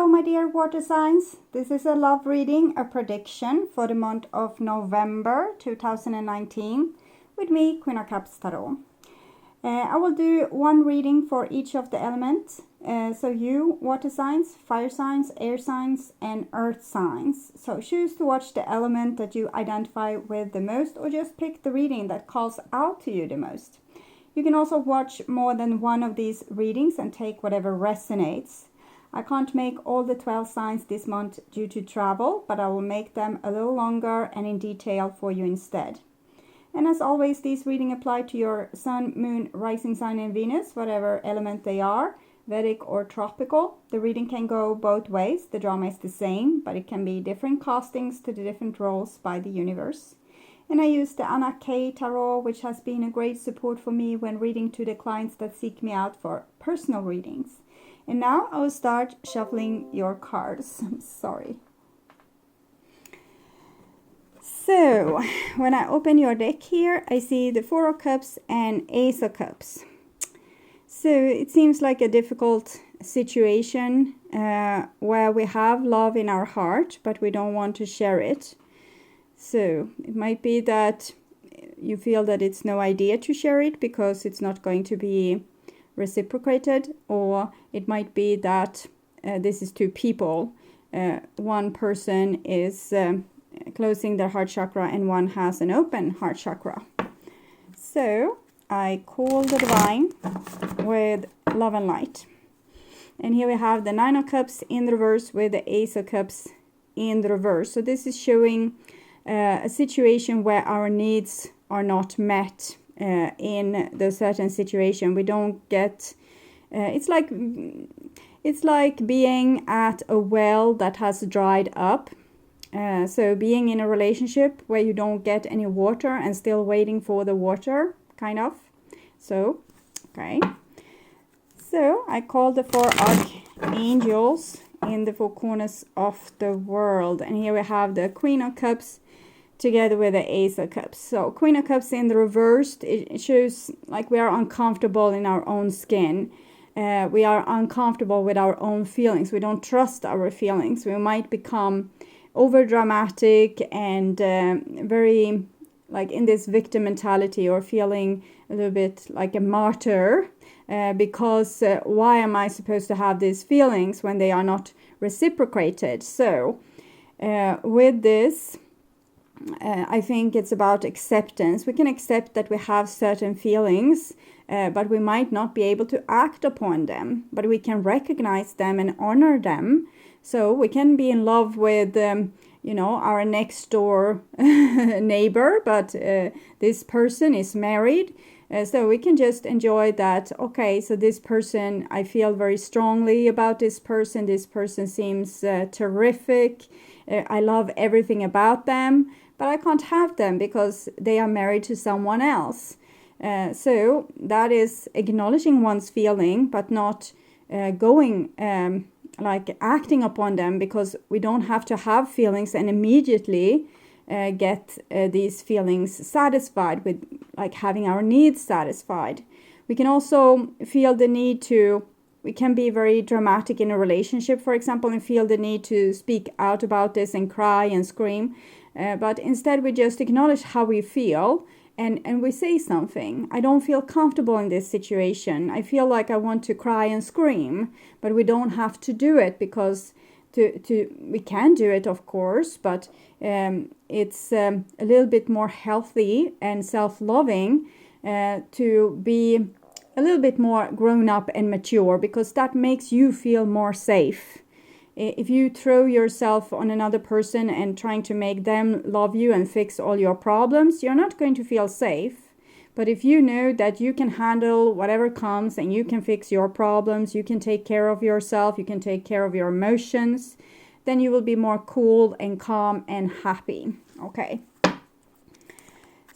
Hello, my dear water signs. This is a love reading, a prediction for the month of November 2019 with me, Queen of Cups Tarot. I will do one reading for each of the elements. So you, water signs, fire signs, air signs, and earth signs. So choose to watch the element that you identify with the most, or just pick the reading that calls out to you the most. You can also watch more than one of these readings and take whatever resonates. I can't make all the 12 signs this month due to travel, but I will make them a little longer and in detail for you instead. And as always, these readings apply to your sun, moon, rising sign, and Venus, whatever element they are, Vedic or tropical. The reading can go both ways. The drama is the same, but it can be different castings to the different roles by the universe. And I use the Anna K Tarot, which has been a great support for me when reading to the clients that seek me out for personal readings. And now I will start shuffling your cards. I'm sorry. So, when I open your deck here, I see the Four of Cups and Ace of Cups. So, it seems like a difficult situation where we have love in our heart, but we don't want to share it. So, it might be that you feel that it's no idea to share it because it's not going to be reciprocated, or it might be that this is two people. One person is closing their heart chakra and one has an open heart chakra. So I call the divine with love and light. And here we have the Nine of Cups in the reverse with the Ace of Cups in the reverse. So this is showing a situation where our needs are not met. In the certain situation, we don't get. It's like being at a well that has dried up. So being in a relationship where you don't get any water and still waiting for the water, kind of. So, okay. So I call the four archangels in the four corners of the world, and here we have the Queen of Cups together with the Ace of Cups. So Queen of Cups in the reversed, it shows like we are uncomfortable in our own skin. We are uncomfortable with our own feelings. We don't trust our feelings. We might become over dramatic and very like in this victim mentality, or feeling a little bit like a martyr because why am I supposed to have these feelings when they are not reciprocated? So with this, I think it's about acceptance. We can accept that we have certain feelings, but we might not be able to act upon them. But we can recognize them and honor them. So we can be in love with, our next door neighbor, but this person is married. So we can just enjoy that. Okay, so this person, I feel very strongly about this person. This person seems terrific. I love everything about them. But I can't have them because they are married to someone else. So that is acknowledging one's feeling, but not going like acting upon them, because we don't have to have feelings and immediately get these feelings satisfied with like having our needs satisfied. We can also feel the need to, we can be very dramatic in a relationship, for example, and feel the need to speak out about this and cry and scream. But instead we just acknowledge how we feel and we say something. I don't feel comfortable in this situation. I feel like I want to cry and scream, but we don't have to do it, because we can do it, of course, but it's a little bit more healthy and self-loving to be a little bit more grown up and mature, because that makes you feel more safe. If you throw yourself on another person and trying to make them love you and fix all your problems, you're not going to feel safe. But if you know that you can handle whatever comes and you can fix your problems, you can take care of yourself, you can take care of your emotions, then you will be more cool and calm and happy. Okay.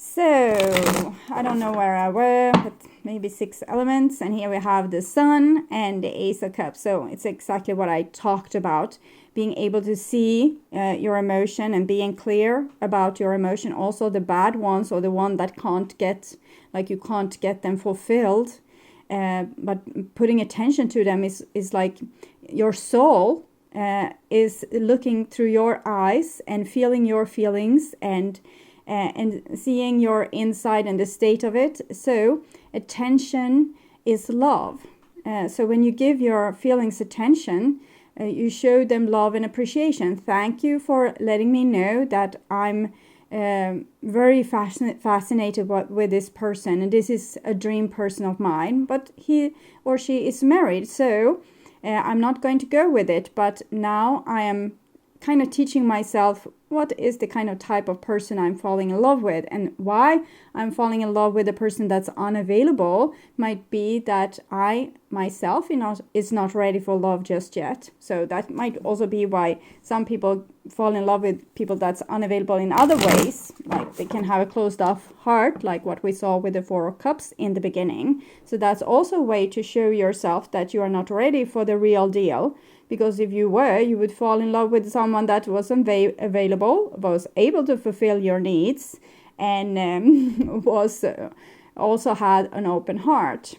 So, I don't know where I were, but maybe 6 elements. And here we have the Sun and the Ace of Cups. So, it's exactly what I talked about. Being able to see your emotion and being clear about your emotion. Also the bad ones, or the one that can't get, like you can't get them fulfilled. But putting attention to them is like your soul is looking through your eyes and feeling your feelings and seeing your inside and the state of it. So attention is love. So when you give your feelings attention, you show them love and appreciation. Thank you for letting me know that I'm very fascinated with this person, and this is a dream person of mine, but he or she is married, so I'm not going to go with it. But now I am kind of teaching myself what is the kind of type of person I'm falling in love with, and why I'm falling in love with a person that's unavailable might be that I myself is not ready for love just yet. So that might also be why some people fall in love with people that's unavailable in other ways, like they can have a closed off heart, like what we saw with the Four of Cups in the beginning. So that's also a way to show yourself that you are not ready for the real deal. Because if you were, you would fall in love with someone that was available, was able to fulfill your needs, and was also had an open heart.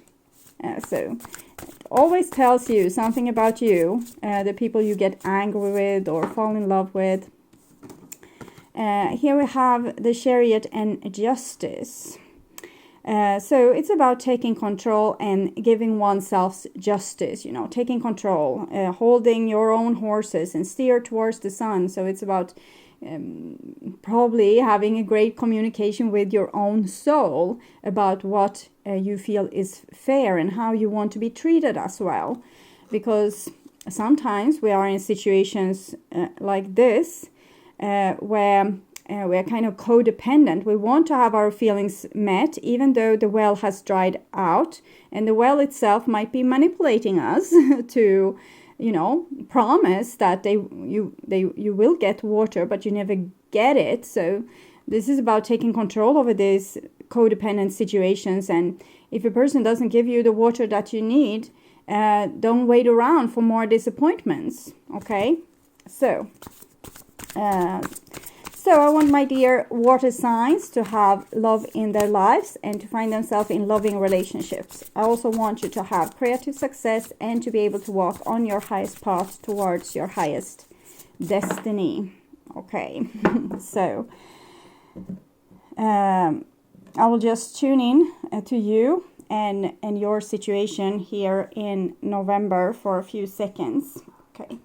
So it always tells you something about you, the people you get angry with or fall in love with. Here we have the Chariot and Justice. So it's about taking control and giving oneself justice, taking control, holding your own horses and steer towards the sun. So it's about probably having a great communication with your own soul about what you feel is fair and how you want to be treated as well. Because sometimes we are in situations like this where we're kind of codependent. We want to have our feelings met, even though the well has dried out, and the well itself might be manipulating us to, promise that you will get water, but you never get it. So this is about taking control over these codependent situations. And if a person doesn't give you the water that you need, don't wait around for more disappointments. Okay, so I want my dear water signs to have love in their lives and to find themselves in loving relationships. I also want you to have creative success and to be able to walk on your highest path towards your highest destiny. Okay, so I will just tune in to you and your situation here in November for a few seconds. Okay.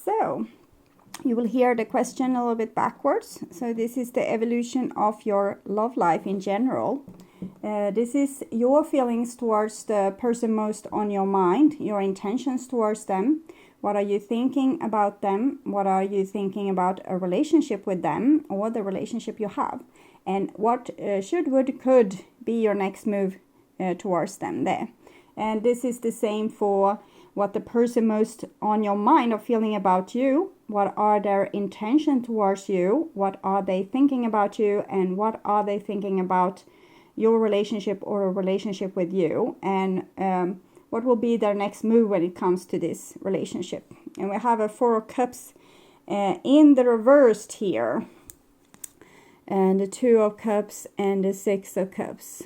So you will hear the question a little bit backwards. So this is the evolution of your love life in general. This is your feelings towards the person most on your mind, your intentions towards them. What are you thinking about them? What are you thinking about a relationship with them or the relationship you have? And what could be your next move towards them there. And this is the same for what the person most on your mind are feeling about you. What are their intention towards you? What are they thinking about you? And what are they thinking about your relationship or a relationship with you? And what will be their next move when it comes to this relationship? And we have a Four of Cups in the reversed here. And the Two of Cups and the Six of Cups.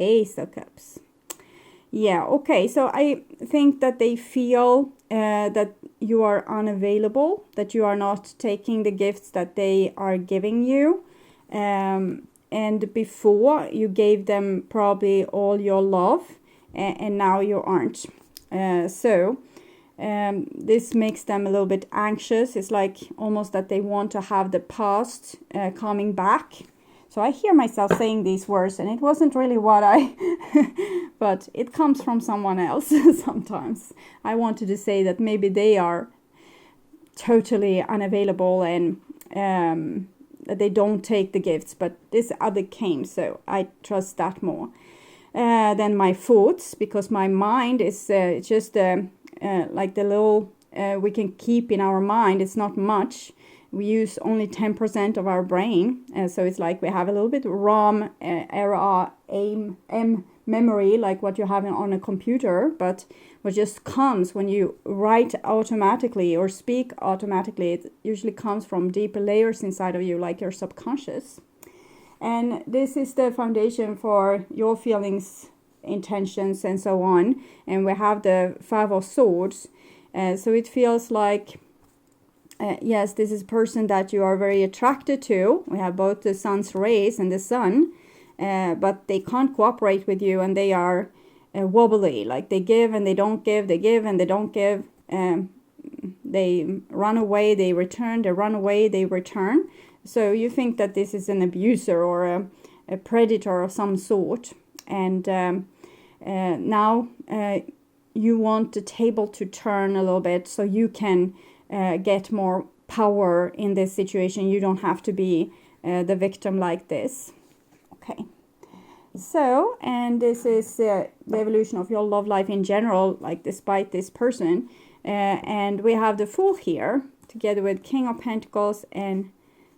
Ace of Cups. Yeah, okay, so I think that they feel that you are unavailable, that you are not taking the gifts that they are giving you. And before, you gave them probably all your love, and now you aren't. This makes them a little bit anxious. It's like almost that they want to have the past coming back. So I hear myself saying these words, and it wasn't really what but it comes from someone else sometimes. I wanted to say that maybe they are totally unavailable and that they don't take the gifts, but this other came, so I trust that more than my thoughts, because my mind is just like the little we can keep in our mind. It's not much. We use only 10% of our brain, so it's like we have a little bit RAM, RAM memory like what you have on a computer, but what just comes when you write automatically or speak automatically. It usually comes from deeper layers inside of you, like your subconscious. And this is the foundation for your feelings, intentions, and so on. And we have the Five of Swords. So it feels like, yes, this is a person that you are very attracted to. We have both the sun's rays and the sun, but they can't cooperate with you, and they are wobbly. Like they give and they don't give, they give and they don't give. They run away, they return, they run away, they return. So you think that this is an abuser or a predator of some sort. And now you want the table to turn a little bit so you can get more power in this situation. You don't have to be the victim like this. Okay. So, and this is the evolution of your love life in general, like despite this person. And we have the Fool here, together with King of Pentacles and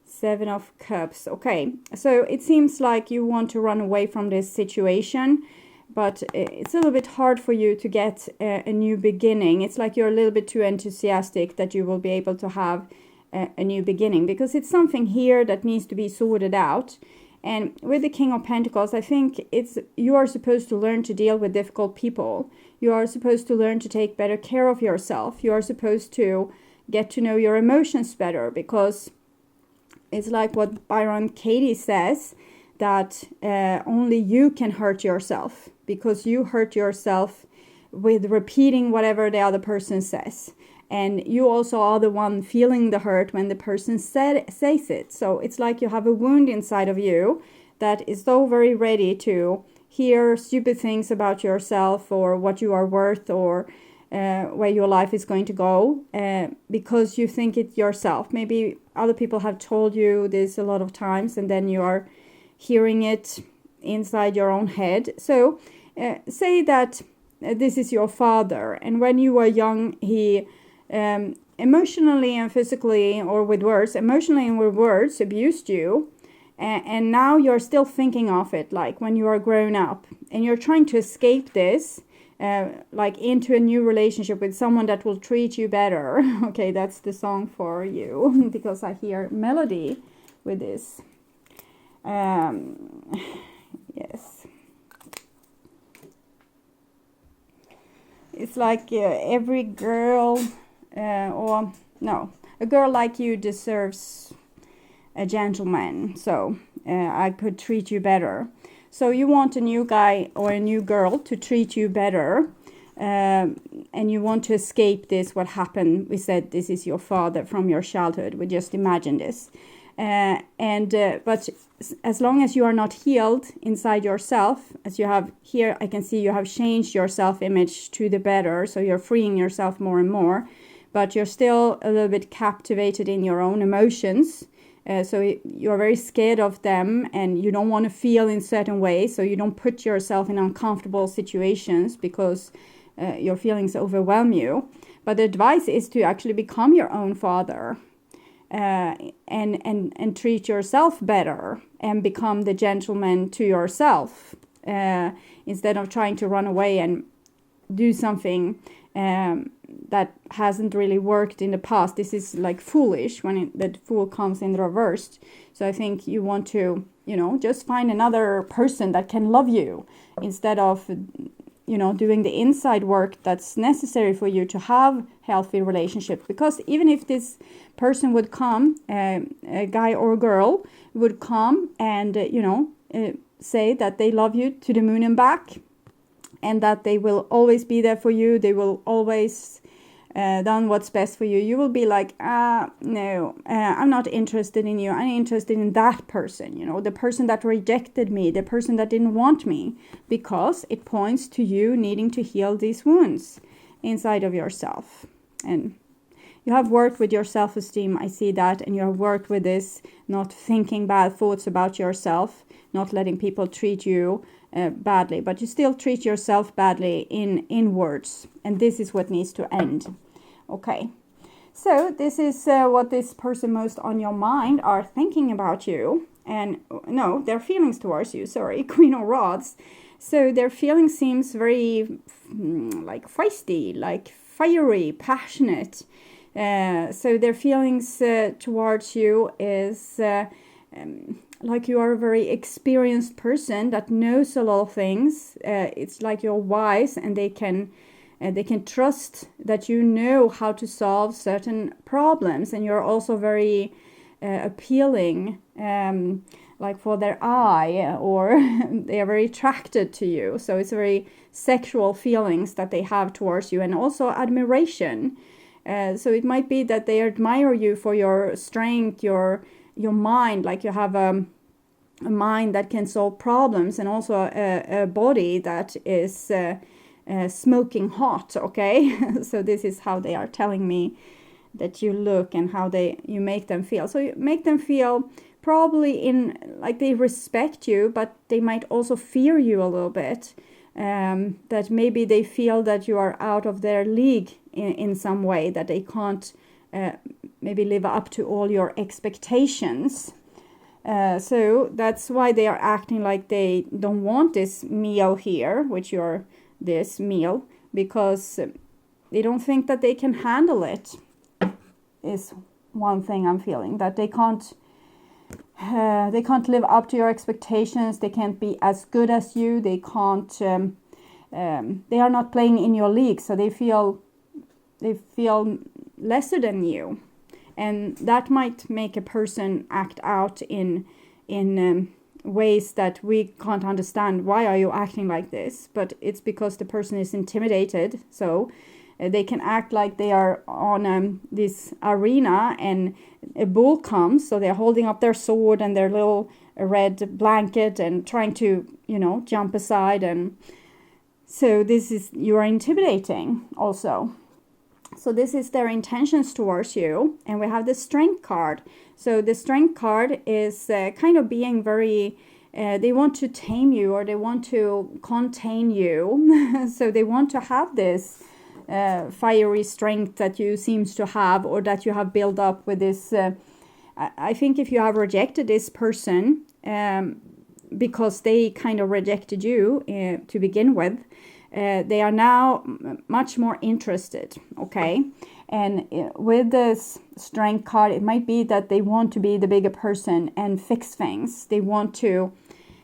Seven of Cups. Okay, so it seems like you want to run away from this situation, but it's a little bit hard for you to get a new beginning. It's like you're a little bit too enthusiastic that you will be able to have a new beginning, because it's something here that needs to be sorted out. And with the King of Pentacles, I think you are supposed to learn to deal with difficult people. You are supposed to learn to take better care of yourself. You are supposed to get to know your emotions better, because it's like what Byron Katie says, that only you can hurt yourself, because you hurt yourself with repeating whatever the other person says. And you also are the one feeling the hurt when the person says it. So it's like you have a wound inside of you that is so very ready to hear stupid things about yourself, or what you are worth, or where your life is going to go, because you think it yourself. Maybe other people have told you this a lot of times, and then you are hearing it inside your own head. So say that this is your father, and when you were young, he emotionally and physically, or with words, emotionally and with words, abused you. And now you're still thinking of it, like when you are grown up, and you're trying to escape this, like into a new relationship with someone that will treat you better. Okay, that's the song for you, because I hear melody with this. Yes. It's like every girl, a girl like you deserves a gentleman, so I could treat you better. So you want a new guy or a new girl to treat you better, and you want to escape this, what happened. We said this is your father from your childhood. We just imagined this. But as long as you are not healed inside yourself, as you have here, I can see you have changed your self-image to the better, so you're freeing yourself more and more, but you're still a little bit captivated in your own emotions. So you're very scared of them, and you don't want to feel in certain ways, so you don't put yourself in uncomfortable situations because your feelings overwhelm you. But the advice is to actually become your own father, and treat yourself better, and become the gentleman to yourself, instead of trying to run away and do something that hasn't really worked in the past. This is like foolish when the Fool comes in reversed. So I think you want to, just find another person that can love you, instead of, doing the inside work that's necessary for you to have healthy relationships. Because even if this person would come, a guy or a girl would come and, say that they love you to the moon and back, and that they will always be there for you, they will always done what's best for you, you will be like, no, I'm not interested in you. I'm interested in that person, the person that rejected me, the person that didn't want me, because it points to you needing to heal these wounds inside of yourself. And you have worked with your self-esteem, I see that, and you have worked with this, not thinking bad thoughts about yourself, not letting people treat you badly, but you still treat yourself badly in words, and this is what needs to end. Okay, so this is what this person most on your mind are thinking about you. and no, their feelings towards you, sorry, Queen of Rods. So their feeling seems very like feisty, like fiery, passionate. So their feelings towards you is like you are a very experienced person that knows a lot of things. It's like you're wise, and they can trust that you know how to solve certain problems, and you're also very appealing, like for their eye, or they are very attracted to you. So it's very sexual feelings that they have towards you, and also admiration. So it might be that they admire you for your strength, your mind, like you have a mind that can solve problems, and also a body that is smoking hot, okay? So this is how they are telling me that you look, and how you make them feel. So you make them feel probably in like they respect you, but they might also fear you a little bit. That maybe they feel that you are out of their league in some way, that they can't maybe live up to all your expectations. So that's why they are acting like they don't want this meal here, which you're this meal, because they don't think that they can handle it, is one thing I'm feeling, that they can't live up to your expectations. They can't be as good as you. They can't they are not playing in your league, so they feel lesser than you, and that might make a person act out in ways that we can't understand. Why are you acting like this? But it's because the person is intimidated. So they can act like they are on this arena, and a bull comes, so they're holding up their sword and their little red blanket and trying to, jump aside. And so you are intimidating also. So this is their intentions towards you. And we have the Strength card. So the Strength card is kind of being very, they want to tame you, or they want to contain you. So they want to have this fiery strength that you seems to have, or that you have built up with this. I think if you have rejected this person because they kind of rejected you to begin with, they are now much more interested, okay? And with this Strength card, it might be that they want to be the bigger person and fix things. They want to,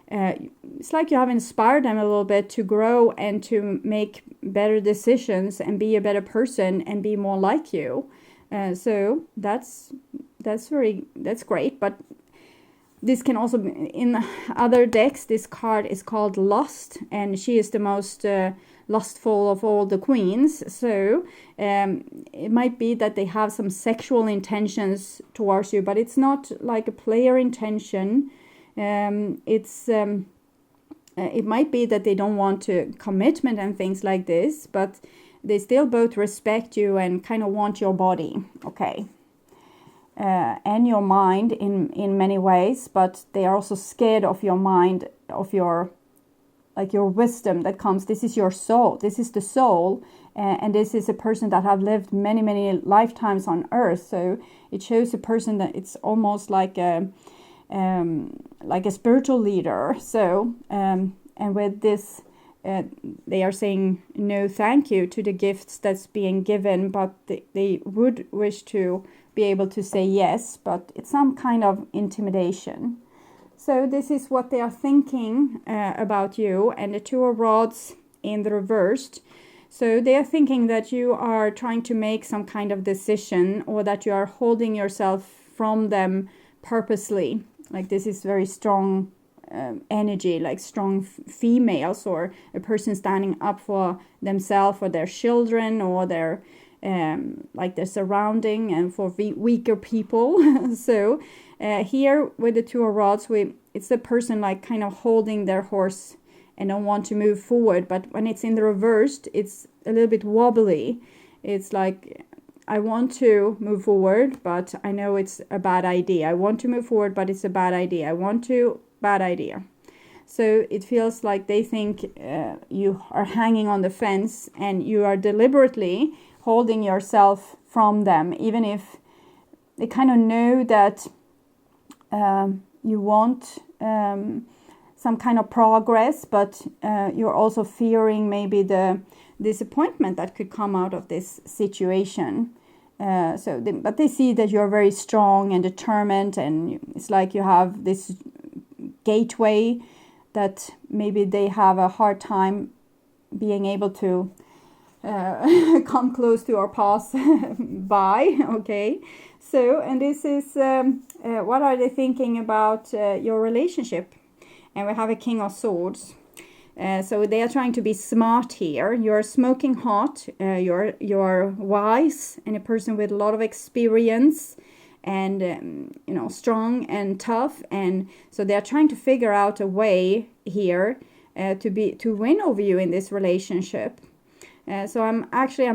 it's like you have inspired them a little bit to grow and to make better decisions and be a better person and be more like you. So that's great. But this can also be, in other decks, this card is called Lust, and she is the most lustful of all the queens. So it might be that they have some sexual intentions towards you, but it's not like a player intention. It might be that they don't want to commitment and things like this, but they still both respect you and kind of want your body, okay? And your mind in many ways, but they are also scared of your mind, of your wisdom that comes. This is your soul. This is the soul, and this is a person that have lived many, many lifetimes on earth. So it shows a person that it's almost like a spiritual leader. So and with this, they are saying no thank you to the gifts that's being given, but they would wish to be able to say yes, but it's some kind of intimidation. So this is what they are thinking about you. And the Two of Rods in the reversed. So they are thinking that you are trying to make some kind of decision, or that you are holding yourself from them purposely. Like this is very strong energy, like strong females, or a person standing up for themselves, or their children, or their their surrounding, and for weaker people. So here with the Two of Rods, it's the person like kind of holding their horse and don't want to move forward. But when it's in the reversed, it's a little bit wobbly. It's like, I want to move forward, but I know it's a bad idea. I want to move forward, but it's a bad idea. Bad idea. So it feels like they think you are hanging on the fence, and you are deliberately holding yourself from them, even if they kind of know that you want some kind of progress, but you're also fearing maybe the disappointment that could come out of this situation. But they see that you're very strong and determined, and it's like you have this gateway that maybe they have a hard time being able to come close to or pass by. Okay, so, and this is what are they thinking about your relationship? And we have a King of Swords. So they are trying to be smart here. You're smoking hot, you're wise, and a person with a lot of experience, and strong and tough, and so they are trying to figure out a way here to win over you in this relationship. So I'm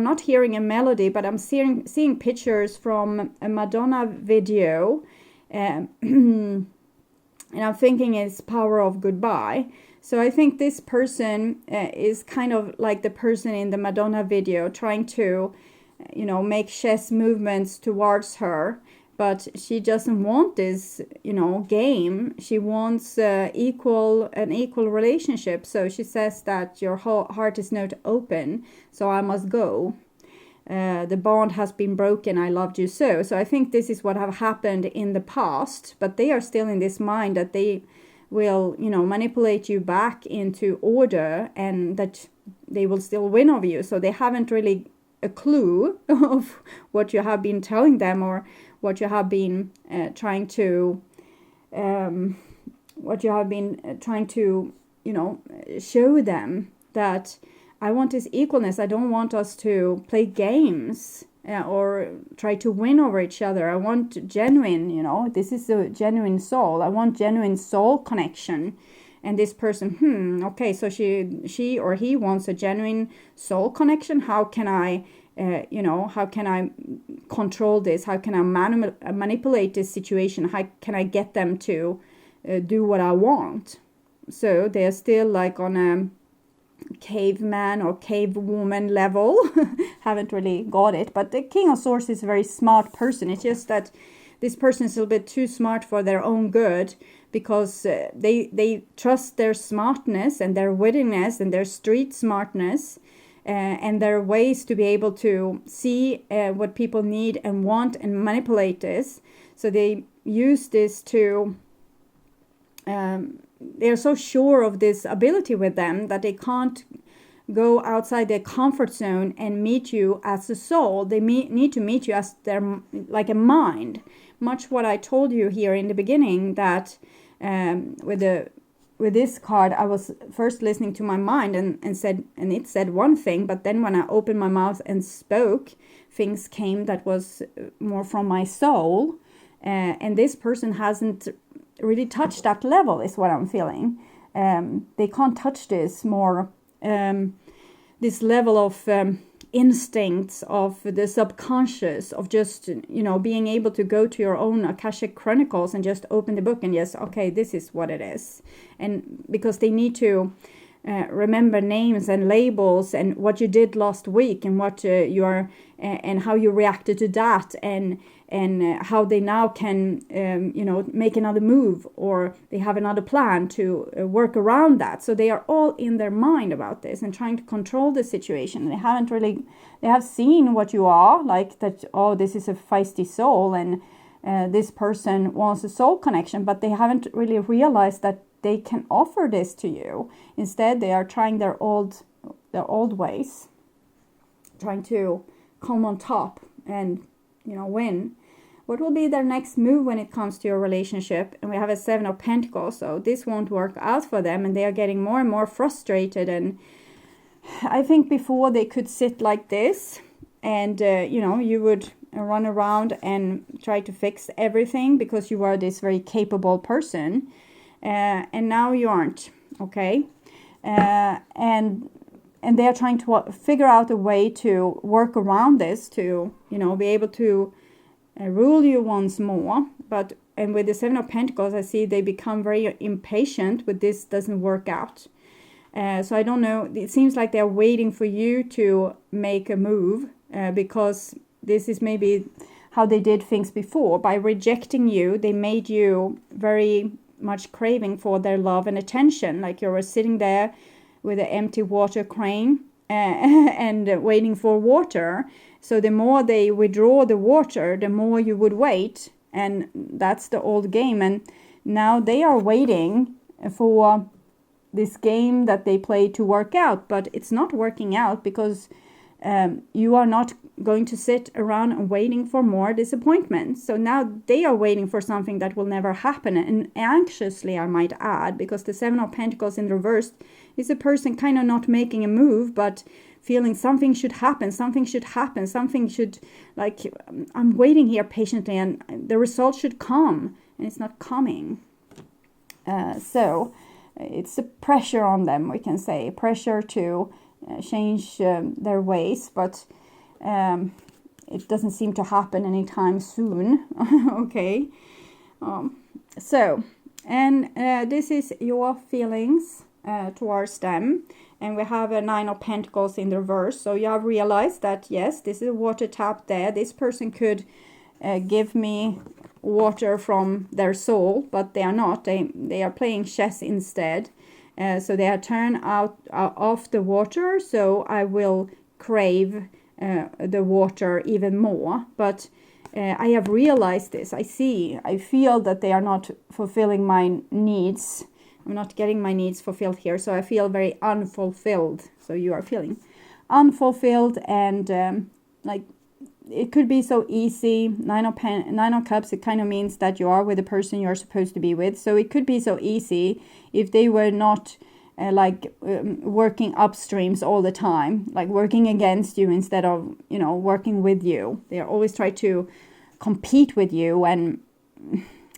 not hearing a melody, but I'm seeing pictures from a Madonna video, and I'm thinking it's Power of Goodbye. So I think this person is kind of like the person in the Madonna video, trying to, make chess movements towards her. But she doesn't want this, game. She wants an equal relationship. So she says that your heart is not open, so I must go. The bond has been broken, I loved you so. So I think this is what have happened in the past, but they are still in this mind that they will, manipulate you back into order, and that they will still win over you. So they haven't really a clue of what you have been telling them, or what you have been trying to show them, that I want this equalness. I don't want us to play games or try to win over each other. I want genuine, this is a genuine soul. I want genuine soul connection. And this person, okay, so she or he wants a genuine soul connection. How can I, how can I control this? How can I manipulate this situation? How can I get them to do what I want? So they're still like on a caveman or cavewoman level. Haven't really got it. But the King of Swords is a very smart person. It's just that this person is a little bit too smart for their own good, because they trust their smartness and their wittiness and their street smartness and their ways to be able to see what people need and want and manipulate this. So they use this to they're so sure of this ability with them that they can't go outside their comfort zone and meet you as a soul. They need to meet you as like a mind. Much what I told you here in the beginning, that with this card, I was first listening to my mind and it said one thing, but then when I opened my mouth and spoke, things came that was more from my soul. And this person hasn't really touched that level, is what I'm feeling. They can't touch this more, this level of instincts of the subconscious, of just, being able to go to your own Akashic Chronicles and just open the book and just, okay, this is what it is. And because they need to remember names and labels and what you did last week and what and how you reacted to that, and how they now can make another move, or they have another plan to work around that. So they are all in their mind about this and trying to control the situation. They have seen what you are like, that, oh, this is a feisty soul, and this person wants a soul connection, but they haven't really realized that they can offer this to you. Instead, they are trying their old ways, trying to come on top and win. What will be their next move when it comes to your relationship? And we have a 7 of Pentacles, so this won't work out for them, and they are getting more and more frustrated. And I think before they could sit like this, and you would run around and try to fix everything because you are this very capable person, and now you aren't, okay? And they are trying to figure out a way to work around this, to be able to rule you once more. And with the 7 of Pentacles, I see they become very impatient with this doesn't work out. So I don't know, it seems like they're waiting for you to make a move, because this is maybe how they did things before. By rejecting you, they made you very much craving for their love and attention. Like you're sitting there with an empty water crane and waiting for water. So the more they withdraw the water, the more you would wait. And that's the old game. And now they are waiting for this game that they play to work out. But it's not working out because you are not going to sit around and waiting for more disappointment. So now they are waiting for something that will never happen. And anxiously, I might add, because the Seven of Pentacles in reverse is a person kind of not making a move, but feeling something should happen, something should, like, I'm waiting here patiently and the result should come, and it's not coming. So it's a pressure on them, we can say, pressure to change their ways, but it doesn't seem to happen anytime soon. Okay. This is your feelings towards them. And we have a Nine of Pentacles in the reverse. So you have realized that, yes, this is a water tap there. This person could give me water from their soul, but they are not. They are playing chess instead. So they are turned out off the water. So I will crave the water even more. But I have realized this. I feel that they are not fulfilling my needs. I'm not getting my needs fulfilled here, so I feel very unfulfilled. So you are feeling unfulfilled, and like it could be so easy. Nine of Cups, it kind of means that you are with the person you're supposed to be with. So it could be so easy if they were not working upstreams all the time, like working against you instead of, working with you. They always try to compete with you and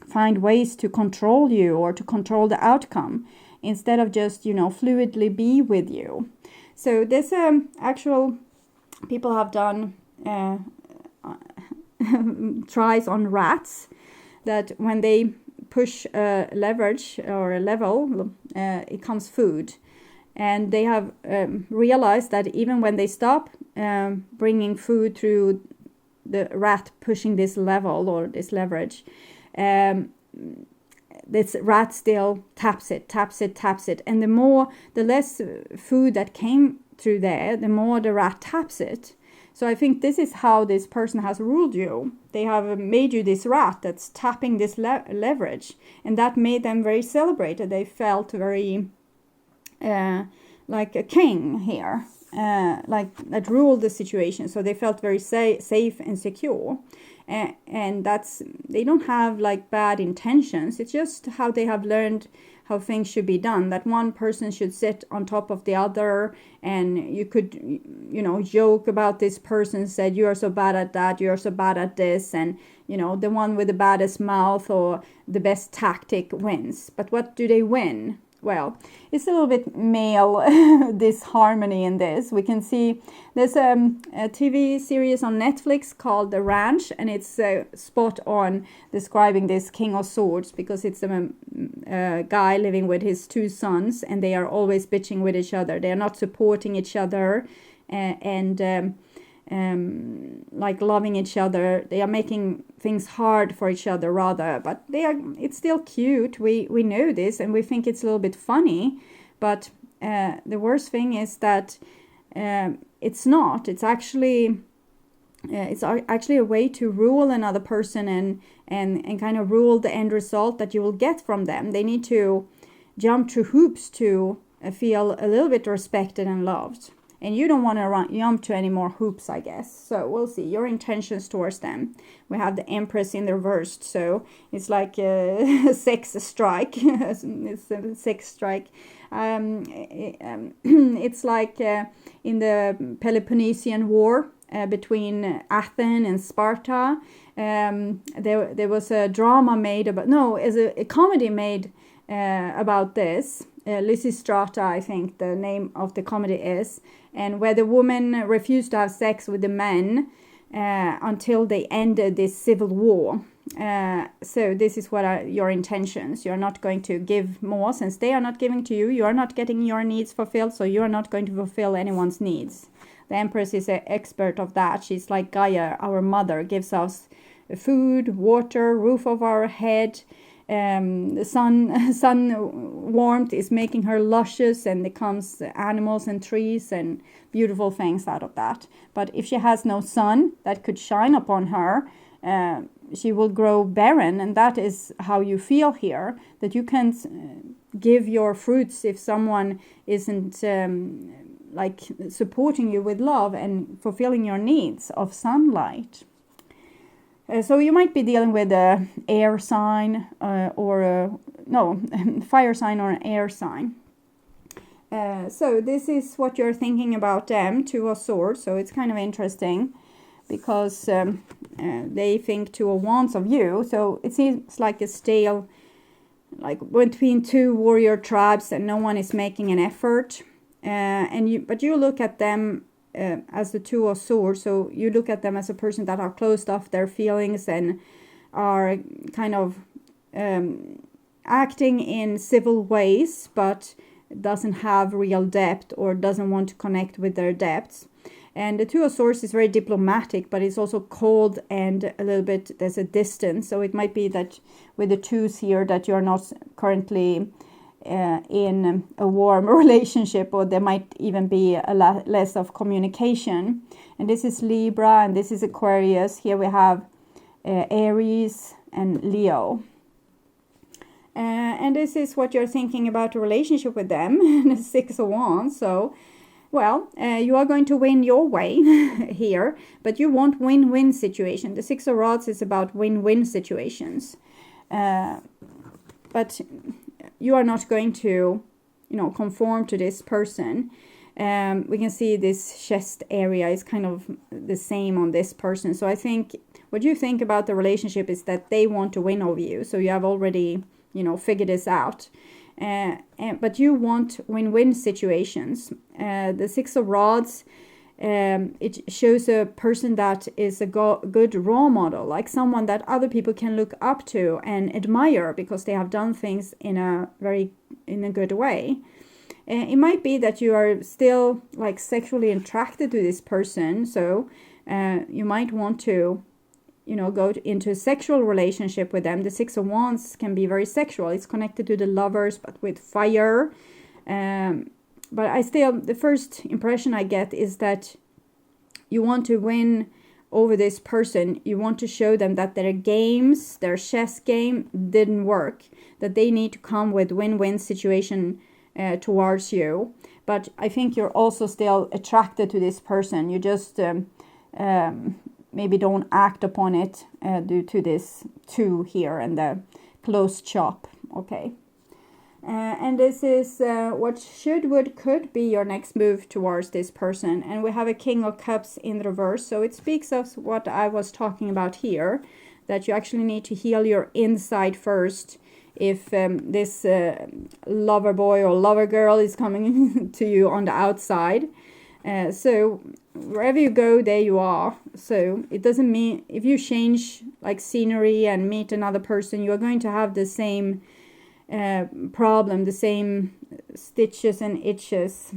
find ways to control you or to control the outcome instead of just, fluidly be with you. So this actual people have done tries on rats that when they push a leverage or a level, it comes food. And they have realized that even when they stop bringing food through the rat pushing this level or this leverage, this rat still taps it, and the less food that came through there, the more the rat taps it. So I think this is how this person has ruled you. They have made you this rat that's tapping this leverage, and that made them very celebrated. They felt very like a king here, like that ruled the situation. So they felt very safe and secure. And that's, they don't have like bad intentions. It's just how they have learned how things should be done, that one person should sit on top of the other, and you could, joke about this person, said you are so bad at that, you are so bad at this, and the one with the baddest mouth or the best tactic wins. But what do they win? Well, it's a little bit male disharmony in this. We can see there's a TV series on Netflix called The Ranch, and it's spot on describing this King of Swords, because it's a guy living with his two sons, and they are always bitching with each other. They are not supporting each other and like loving each other. They are making things hard for each other rather, but it's still cute. We know this, and we think it's a little bit funny, but the worst thing is that it's not. It's actually a way to rule another person and kind of rule the end result that you will get from them. They need to jump through hoops to feel a little bit respected and loved. And you don't want to jump to any more hoops, I guess. So we'll see your intentions towards them. We have the Empress in the reversed. So it's like a sex strike. It's a sex strike. It's like in the Peloponnesian War between Athens and Sparta. There was a drama made about... No, it's a comedy made about this. Lysistrata, I think the name of the comedy is, and where the woman refused to have sex with the men until they ended this civil war. So this is what are your intentions. You're not going to give more, since they are not giving to you. You are not getting your needs fulfilled, so you are not going to fulfill anyone's needs. The Empress is an expert of that. She's like Gaia, our mother, gives us food, water, roof over our head, the sun warmth is making her luscious, and there comes animals and trees and beautiful things out of that. But if she has no sun that could shine upon her, she will grow barren, and that is how you feel here, that you can't give your fruits if someone isn't like supporting you with love and fulfilling your needs of sunlight. So you might be dealing with a air sign fire sign or an air sign. So this is what you're thinking about them, Two of Swords. So it's kind of interesting because they think Two of Wands of you. So it seems like a stale, like between two warrior tribes, and no one is making an effort. But you look at them as the Two of Swords, so you look at them as a person that are closed off their feelings and are kind of acting in civil ways, but doesn't have real depth or doesn't want to connect with their depths. And the Two of Swords is very diplomatic, but it's also cold and a little bit, there's a distance. So it might be that with the twos here that you're not currently in a warm relationship, or there might even be a lot less of communication. And this is Libra, and this is Aquarius. Here we have Aries and Leo. And this is what you're thinking about a relationship with them, the Six of Wands. So, well, you are going to win your way here, but you want win-win situation. The Six of Rods is about win-win situations. But you are not going to, conform to this person. We can see this chest area is kind of the same on this person. So I think what you think about the relationship is that they want to win over you. So you have already, figured this out. But you want win-win situations. The Six of Rods, it shows a person that is a good role model, like someone that other people can look up to and admire because they have done things in a good way. It might be that you are still like sexually attracted to this person, so you might want to go into a sexual relationship with them. The Six of Wands can be very sexual. It's connected to the Lovers, but with fire. But the first impression I get is that you want to win over this person. You want to show them that their chess game didn't work, that they need to come with win-win situation towards you. But I think you're also still attracted to this person. You just maybe don't act upon it due to this two here and the closed shop. Okay. And this is what could be your next move towards this person. And we have a King of Cups in reverse. So it speaks of what I was talking about here, that you actually need to heal your inside first. If this lover boy or lover girl is coming to you on the outside. So wherever you go, there you are. So it doesn't mean if you change like scenery and meet another person, you are going to have the same problem, the same stitches and itches.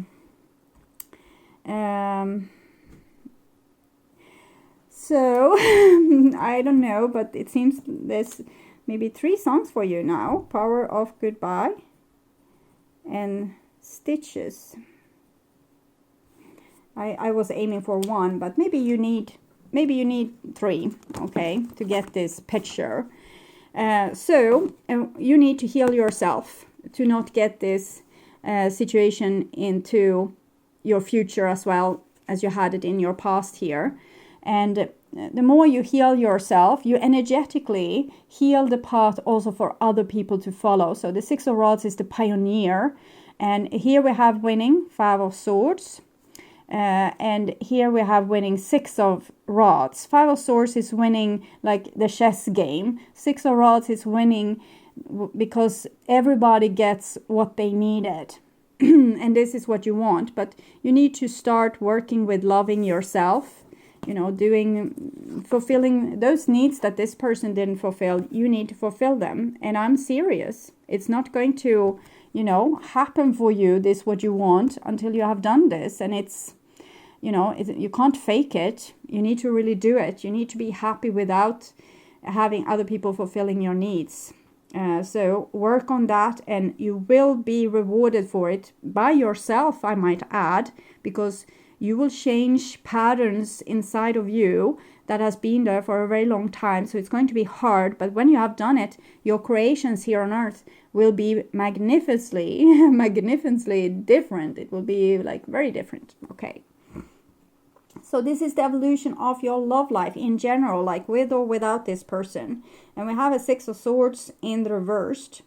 So I don't know, but it seems there's maybe 3 songs for you now. Power of Goodbye and Stitches. I was aiming for 1, but maybe you need 3, okay, to get this picture. So you need to heal yourself to not get this situation into your future as well as you had it in your past here. And the more you heal yourself, you energetically heal the path also for other people to follow. So the Six of Rods is the pioneer. And here we have winning 5 of Swords. And here we have winning 6 of Rods. 5 of Swords is winning like the chess game. 6 of Rods is winning because everybody gets what they needed. And this is what you want. But you need to start working with loving yourself. Fulfilling those needs that this person didn't fulfill. You need to fulfill them. And I'm serious. It's not going to, happen for you, this what you want, until you have done this. And it's, you can't fake it. You need to really do it. You need to be happy without having other people fulfilling your needs. So work on that, and you will be rewarded for it by yourself, I might add, because you will change patterns inside of you that has been there for a very long time. So it's going to be hard, but when you have done it, your creations here on earth will be magnificently different. It will be like very different. Okay. So this is the evolution of your love life in general, like with or without this person. And we have a Six of Swords in the reversed.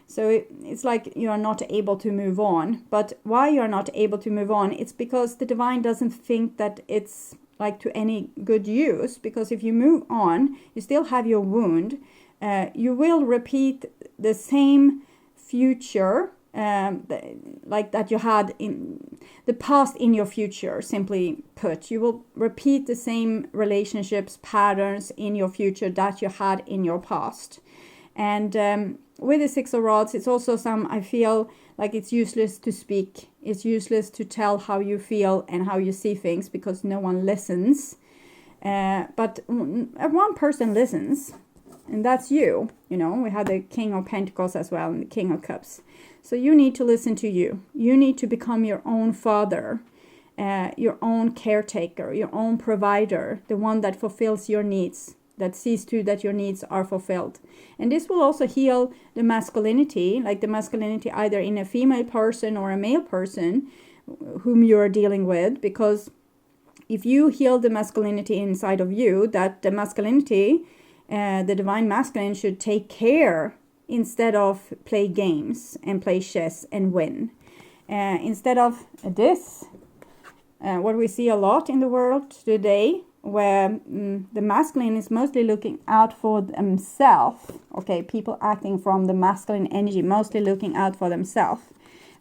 So it's like you are not able to move on. But why you are not able to move on, it's because the divine doesn't think that it's like to any good use. Because if you move on, you still have your wound. You will repeat the same future like that you had in the past in your future. Simply put, you will repeat the same relationships patterns in your future that you had in your past. And with the Six of Rods, it's also I feel like it's useless to speak. It's useless to tell how you feel and how you see things, because no one listens. But one person listens, and that's you. You know, we had the King of Pentacles as well, and the King of Cups. So you need to listen to you. You need to become your own father, your own caretaker, your own provider, the one that fulfills your needs, that sees to that your needs are fulfilled. And this will also heal the masculinity, like the masculinity either in a female person or a male person whom you are dealing with. Because if you heal the masculinity inside of you, that the masculinity, the divine masculine, should take care instead of play games and play chess and win. Instead of this, what we see a lot in the world today, where the masculine is mostly looking out for themselves. Okay, people acting from the masculine energy, mostly looking out for themselves.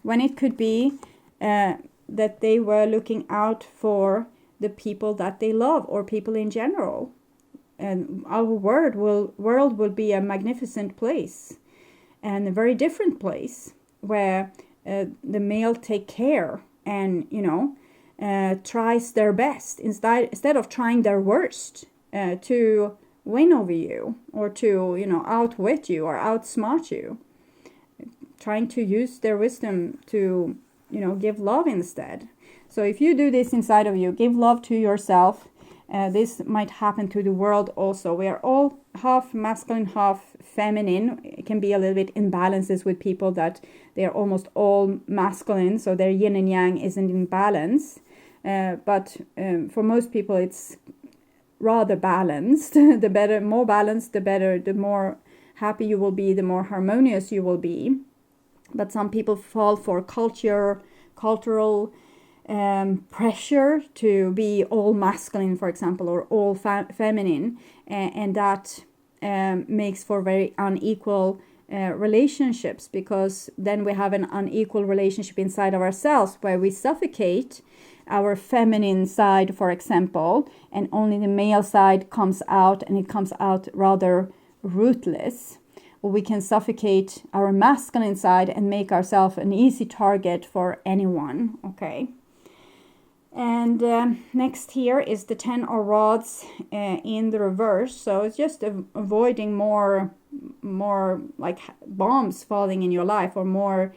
When it could be that they were looking out for the people that they love, or people in general. And our world will be a magnificent place, and a very different place, where the male take care and, tries their best instead of trying their worst to win over you, or to, outwit you or outsmart you. Trying to use their wisdom to, give love instead. So if you do this inside of you, give love to yourself. This might happen to the world also. We are all half masculine, half feminine. It can be a little bit imbalances with people that they are almost all masculine, so their yin and yang isn't in balance. But for most people, it's rather balanced. The better, more balanced, the better. The more happy you will be, the more harmonious you will be. But some people fall for cultural pressure to be all masculine, for example, or all feminine, and that makes for very unequal relationships, because then we have an unequal relationship inside of ourselves, where we suffocate our feminine side, for example, and only the male side comes out, and it comes out rather ruthless. Or we can suffocate our masculine side and make ourselves an easy target for anyone. Okay. And next here is the Ten of Rods in the reverse. So it's just avoiding more like bombs falling in your life, or more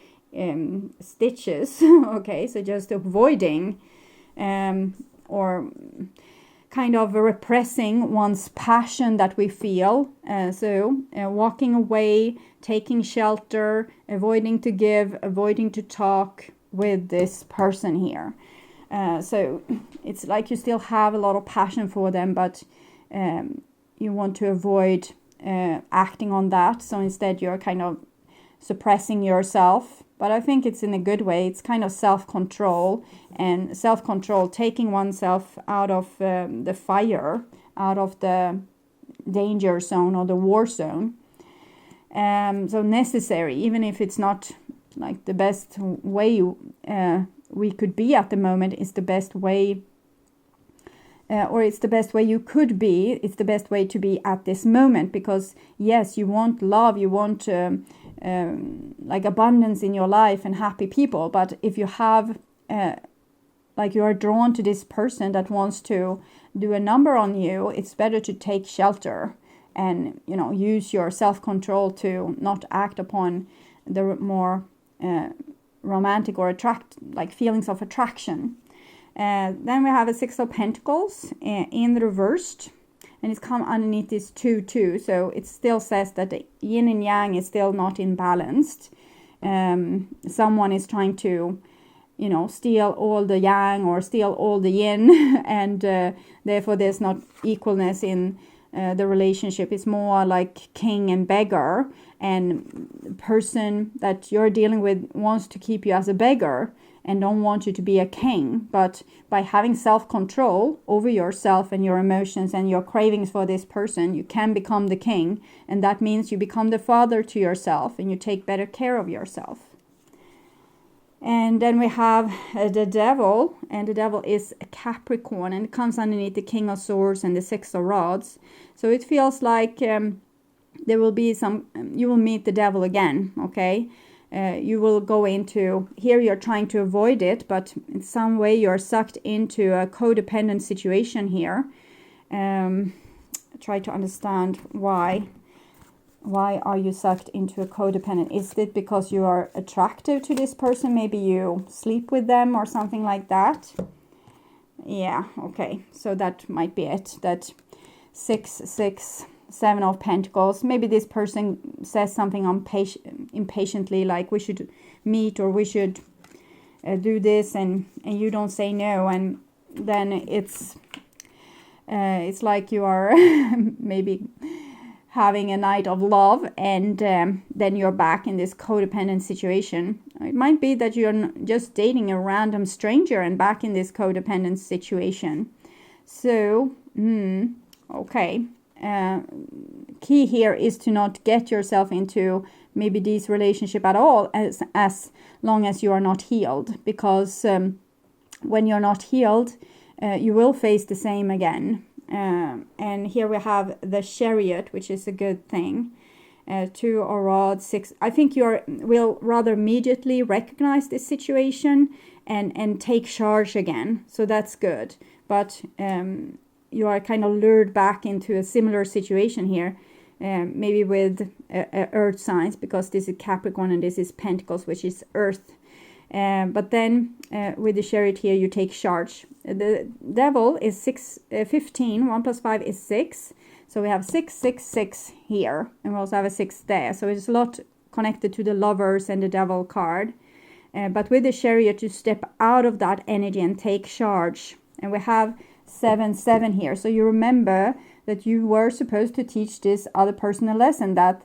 stitches. Okay, so just avoiding or kind of repressing one's passion that we feel. So walking away, taking shelter, avoiding to give, avoiding to talk with this person here. So it's like you still have a lot of passion for them, but you want to avoid acting on that. So instead you're kind of suppressing yourself. But I think it's in a good way. It's kind of self-control, and self-control, taking oneself out of the fire, out of the danger zone or the war zone. So necessary, even if it's not like the best way we could be at the moment, is the best way, or it's the best way you could be. It's the best way to be at this moment, because yes, you want love, you want like abundance in your life and happy people, but if you have like you are drawn to this person that wants to do a number on you, it's better to take shelter and use your self-control to not act upon the more romantic or feelings of attraction. Then we have a Six of Pentacles in reversed, and it's come underneath this 2-2. So it still says that the yin and yang is still not in balance. Someone is trying to, steal all the yang or steal all the yin, and therefore there's not equalness in the relationship. It's more like king and beggar, and the person that you're dealing with wants to keep you as a beggar and don't want you to be a king. But by having self-control over yourself and your emotions and your cravings for this person, you can become the king, and that means you become the father to yourself and you take better care of yourself. And then we have the devil, and the devil is a Capricorn, and it comes underneath the King of Swords and the Six of Rods. So it feels like there will be you will meet the devil again, okay? You will go into, here you're trying to avoid it, but in some way you're sucked into a codependent situation here. Try to understand why. Why are you sucked into a codependent? Is it because you are attractive to this person? Maybe you sleep with them or something like that. Yeah, okay. So that might be it. That 6, 6, 7 of Pentacles. Maybe this person says something impatiently, like we should meet or we should do this, and you don't say no, and then it's like you are maybe having a night of love, and then you're back in this codependent situation. It might be that you're just dating a random stranger and back in this codependent situation. So, okay. Key here is to not get yourself into maybe this relationship at all as long as you are not healed, because when you're not healed, you will face the same again. And here we have the Chariot, which is a good thing. 2 of Rods, 6. I think you will rather immediately recognize this situation and take charge again. So that's good. But you are kind of lured back into a similar situation here. Maybe with earth signs, because this is Capricorn and this is Pentacles, which is earth. But then with the Chariot here, you take charge. The devil is 15. 1 plus 5 is 6. So we have 6, 6, 6 here. And we also have a 6 there. So it's a lot connected to the Lovers and the Devil card. But with the Chariot, you step out of that energy and take charge. And we have 7, 7 here. So you remember that you were supposed to teach this other person a lesson, that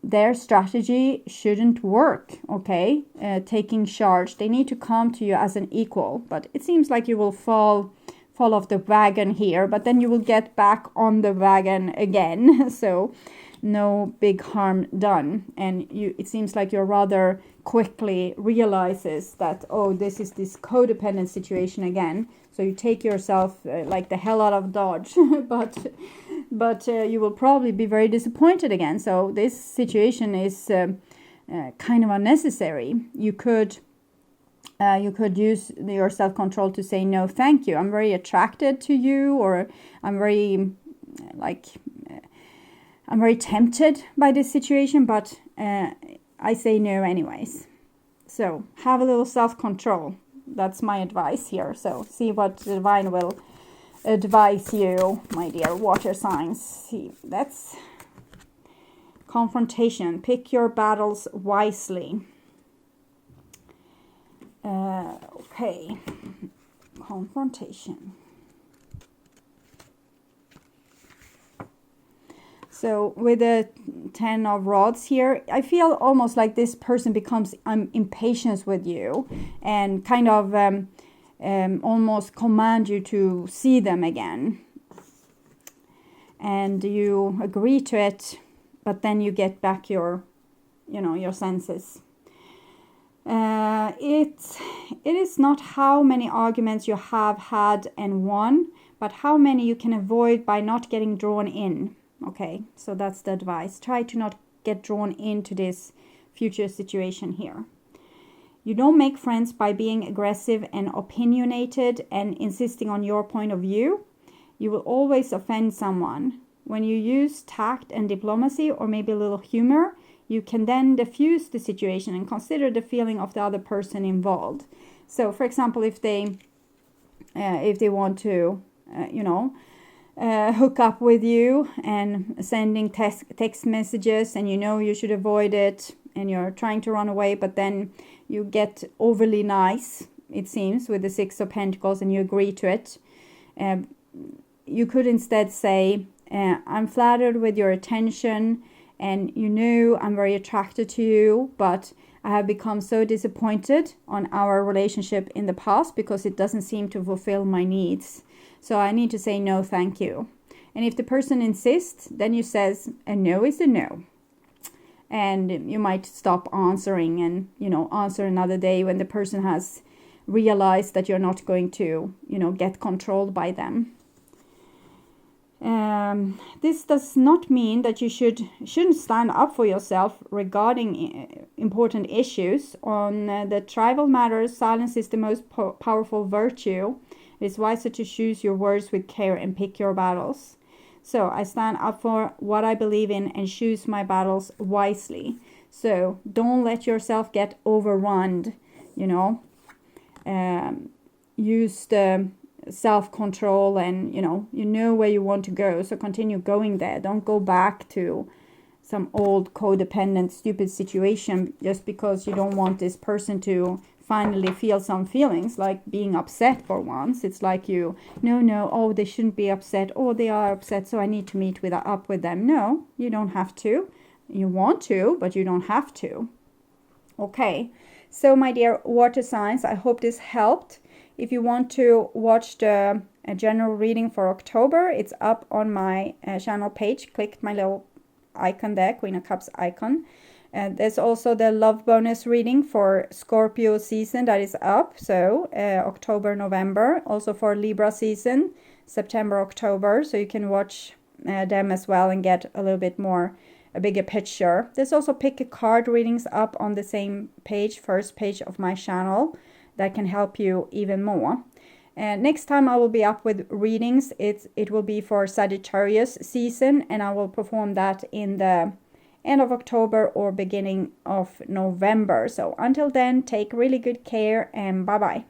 their strategy shouldn't work, okay? Taking charge. They need to come to you as an equal. But it seems like you will fall off the wagon here, but then you will get back on the wagon again. So no big harm done. And it seems like you're rather quickly realizes that, oh, this is this codependent situation again. So you take yourself like the hell out of Dodge. but you will probably be very disappointed again. So this situation is kind of unnecessary. You could use your self-control to say no, thank you. I'm very attracted to you, or I'm very tempted by this situation, but I say no anyways. So have a little self-control. That's my advice here. So see what the divine will advise you, my dear water signs. See, that's confrontation. Pick your battles wisely. Okay, confrontation. So with the 10 of Rods here, I feel almost like this person becomes impatient with you and kind of almost command you to see them again. And you agree to it, but then you get back your senses. It is not how many arguments you have had and won, but how many you can avoid by not getting drawn in. Okay, so that's the advice. Try to not get drawn into this future situation here. You don't make friends by being aggressive and opinionated and insisting on your point of view. You will always offend someone. when you use tact and diplomacy, or maybe a little humor, you can then diffuse the situation and consider the feeling of the other person involved. So, for example, if they want to, hook up with you and sending text messages, and you should avoid it, and you're trying to run away, but then you get overly nice, it seems, with the Six of Pentacles, and you agree to it. You could instead say, I'm flattered with your attention, and I'm very attracted to you, but I have become so disappointed on our relationship in the past because it doesn't seem to fulfill my needs. So I need to say no, thank you. And if the person insists, then you says a no is a no. And you might stop answering and, answer another day when the person has realized that you're not going to, get controlled by them. This does not mean that you shouldn't stand up for yourself regarding important issues. On the trivial matters, silence is the most powerful virtue. It is wiser to choose your words with care and pick your battles. So I stand up for what I believe in and choose my battles wisely. So don't let yourself get overrun, use the self-control, and you know where you want to go, so continue going there. Don't go back to some old codependent stupid situation just because you don't want this person to finally feel some feelings, like being upset for once. It's like they shouldn't be upset, or they are upset, so I need to meet up with them. No, you don't have to. You want to, but you don't have to. Okay, so my dear water signs, I hope this helped. If you want to watch the general reading for October, it's up on my channel page. Click my little icon there, Queen of Cups icon. There's also the love bonus reading for Scorpio season that is up. So October, November. Also for Libra season, September, October. So you can watch them as well and get a little bit more, a bigger picture. There's also pick a card readings up on the same page, first page of my channel, that can help you even more. And next time I will be up with readings, it will be for Sagittarius season, and I will perform that in the end of October or beginning of November. So until then, take really good care, and bye bye.